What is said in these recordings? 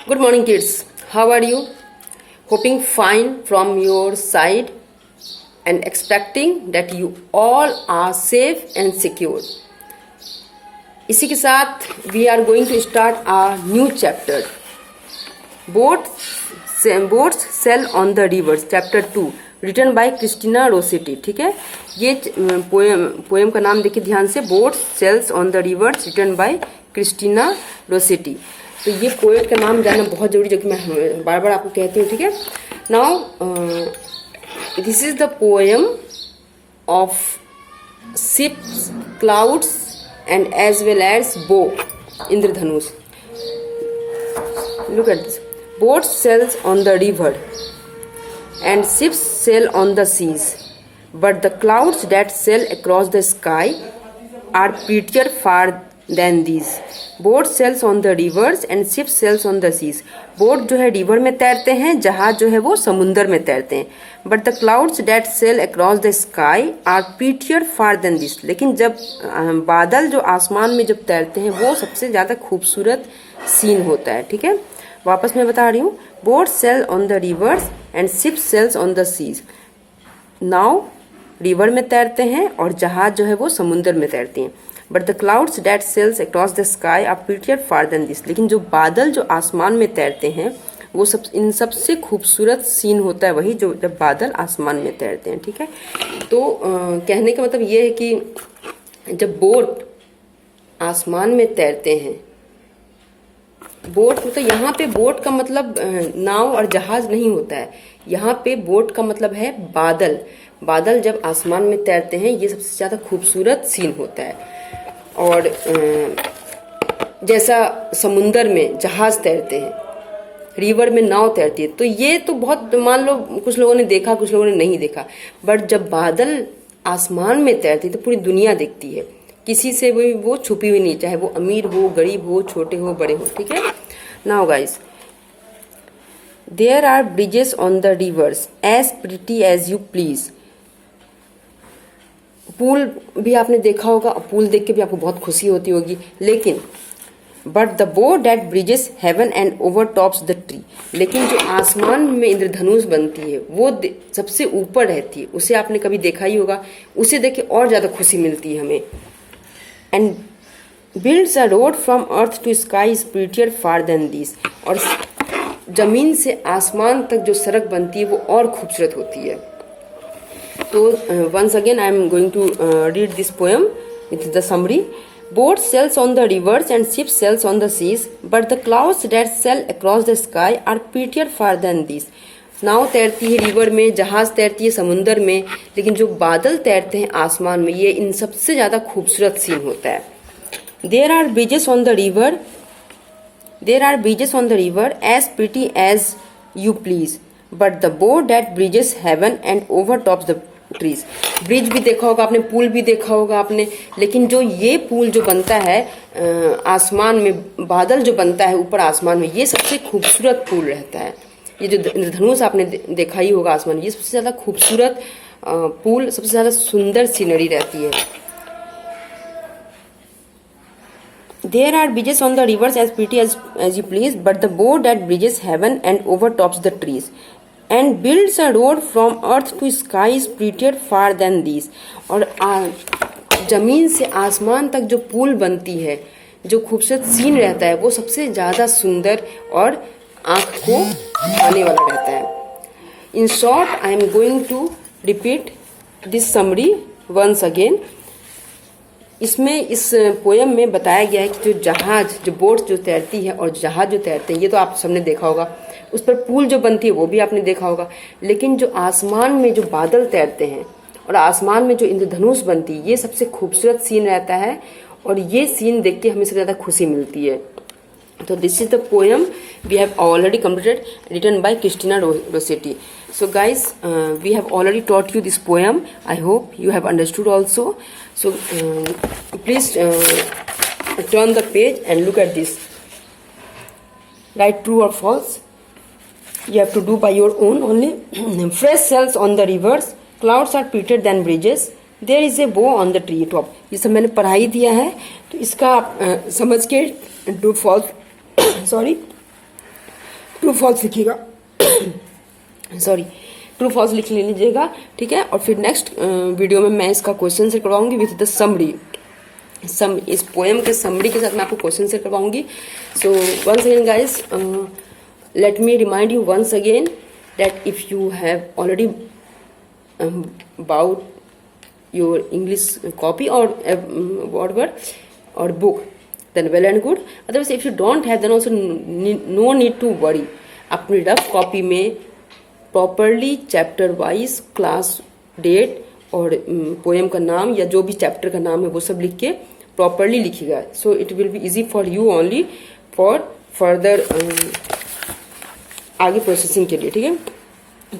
Good morning, kids. How are you? Hoping fine from your side and expecting that you all are safe and secure. इसी के साथ we are going to start a new chapter. Boats sail on the rivers, chapter 2, written by Christina Rossetti. ठीक है, ये poem का नाम देखिए ध्यान से, boats sails on the rivers, written by Christina Rossetti. तो ये पोएट का नाम जानना बहुत जरूरी, जो कि मैं बार बार आपको कहती हूँ. ठीक है, now this is the poem of ships, clouds and as well as bow, इंद्रधनुष. Look at this. Boats sails on the river and ships sail on the seas, but the clouds that sail across the sky are prettier far than these. Boats sails on the rivers and ships sails on the seas. Boat जो है river में तैरते हैं, जहाज जो है वो समुंदर में तैरते हैं. But the clouds that sail across the sky are prettier far than this. लेकिन जब बादल जो आसमान में जब तैरते हैं वो सबसे ज़्यादा खूबसूरत सीन होता है. ठीक है, वापस मैं बता रही हूँ. Boat sail on the rivers and ship sails on the seas. नाव रिवर में तैरते हैं और जहाज जो है वो समुंदर में तैरती हैं. But the clouds that sails across the sky are prettier far than this. लेकिन जो बादल जो आसमान में तैरते हैं वो इन सबसे खूबसूरत सीन होता है वही जो जब बादल आसमान में तैरते हैं. ठीक है, तो कहने का मतलब ये है कि जब बोट आसमान में तैरते हैं, बोट मतलब यहाँ पे बोट का मतलब नाव और जहाज नहीं होता है. यहाँ पे बोट का मतलब है बादल. बादल जब आसमान में तैरते हैं ये सबसे ज्यादा खूबसूरत सीन होता है. और जैसा समुंदर में जहाज तैरते हैं, रिवर में नाव तैरती है, तो ये तो बहुत, मान लो कुछ लोगों ने देखा, कुछ लोगों ने नहीं देखा. बट जब बादल आसमान में तैरती है तो पूरी दुनिया देखती है, किसी से वो छुपी हुई नहीं, चाहे वो अमीर हो, गरीब हो, छोटे हो, बड़े हो. ठीक है, now guys, there are bridges on the rivers as pretty as you please. पूल भी आपने देखा होगा, पूल देख के भी आपको बहुत खुशी होती होगी. लेकिन but the bow that bridges heaven and over tops the tree. लेकिन जो आसमान में इंद्रधनुष बनती है वो सबसे ऊपर रहती है, उसे आपने कभी देखा ही होगा, उसे देख के और ज्यादा खुशी मिलती है हमें. And builds a road from earth to sky is prettier far than this. और जमीन से आसमान तक जो सड़क बनती है वो और खूबसूरत होती है. तो once again I am going to read this poem with the summary. Boat sails on the rivers and ship sails on the seas, but the clouds that sail across the sky are prettier far than this. नाव तैरती है river में, जहाज तैरती है समुंदर में, लेकिन जो बादल तैरते हैं आसमान में ये इन सबसे ज्यादा खूबसूरत सीन होता है. There are bridges on the river, there are bridges on the river as pretty as you please, but the boat that bridges heaven and over tops the trees. Bridge भी देखा होगा आपने, पुल भी देखा होगा आपने, लेकिन जो ये पुल जो बनता है आसमान में, बादल जो बनता है ऊपर आसमान में, ये सबसे खूबसूरत पुल रहता है. ये जो इंद्रधनुष आपने देखा ही होगा आसमान, ये सबसे ज्यादा खूबसूरत पुल, सबसे ज्यादा सुंदर सीनरी रहती है. There are bridges on the rivers as pretty as you please, but the boat that bridges heaven and over tops the trees and builds a road from earth to sky is prettier far than this. और जमीन से आसमान तक जो पुल बनती है, जो खूबसूरत सीन रहता है, वो सबसे ज्यादा सुंदर और आंख को भाने वाला रहता है. In short I am going to repeat this summary once again. इसमें इस पोएम में बताया गया है कि जो जहाज, जो बोट जो तैरती है और जहाज जो तैरते हैं, ये तो आप सबने देखा होगा, उस पर पुल जो बनती है वो भी आपने देखा होगा. लेकिन जो आसमान में जो बादल तैरते हैं और आसमान में जो इंद्रधनुष बनती है, ये सबसे खूबसूरत सीन रहता है. और ये सीन देख के हमें सबसे ज्यादा खुशी मिलती है. So this is the poem we have already completed, written by Christina Rossetti. So guys, we have already taught you this poem. I hope you have understood also. So please turn the page and look at this. Write true or false. You have to do by your own only. Fresh sails on the rivers, clouds are prettier than bridges. There is a bow on the tree top. ये सब मैंने पढ़ा ही दिया है, तो इसका आप समझ के true false सॉरी फॉल्स लिखिएगा सॉरी, ट्रू फॉल्स लिख लीजिएगा, ठीक है। और फिर नेक्स्ट वीडियो में मैं इसका क्वेश्चन से करवाऊंगी विथ द समरी। इस पोएम के समरी के साथ मैं आपको क्वेश्चन से करवाऊंगी। So once again guys, let me remind you once again that if you have already bought your English copy or whatever or book, then well and good. Otherwise if you don't have, then also no need to worry. अपनी rough copy में properly chapter wise class date और poem का नाम या जो भी chapter का नाम है वो सब लिख के प्रॉपरली लिखिएगा। So it will be easy for you only for further आगे प्रोसेसिंग के लिए, ठीक है।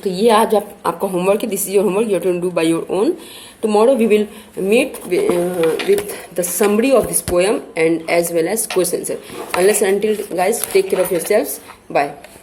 तो ये आज आपका होमवर्क है। This is your homework, you can do by your own. Tomorrow we will meet with the summary of this poem and as well as question answer. Unless and until guys, take care of yourselves, bye.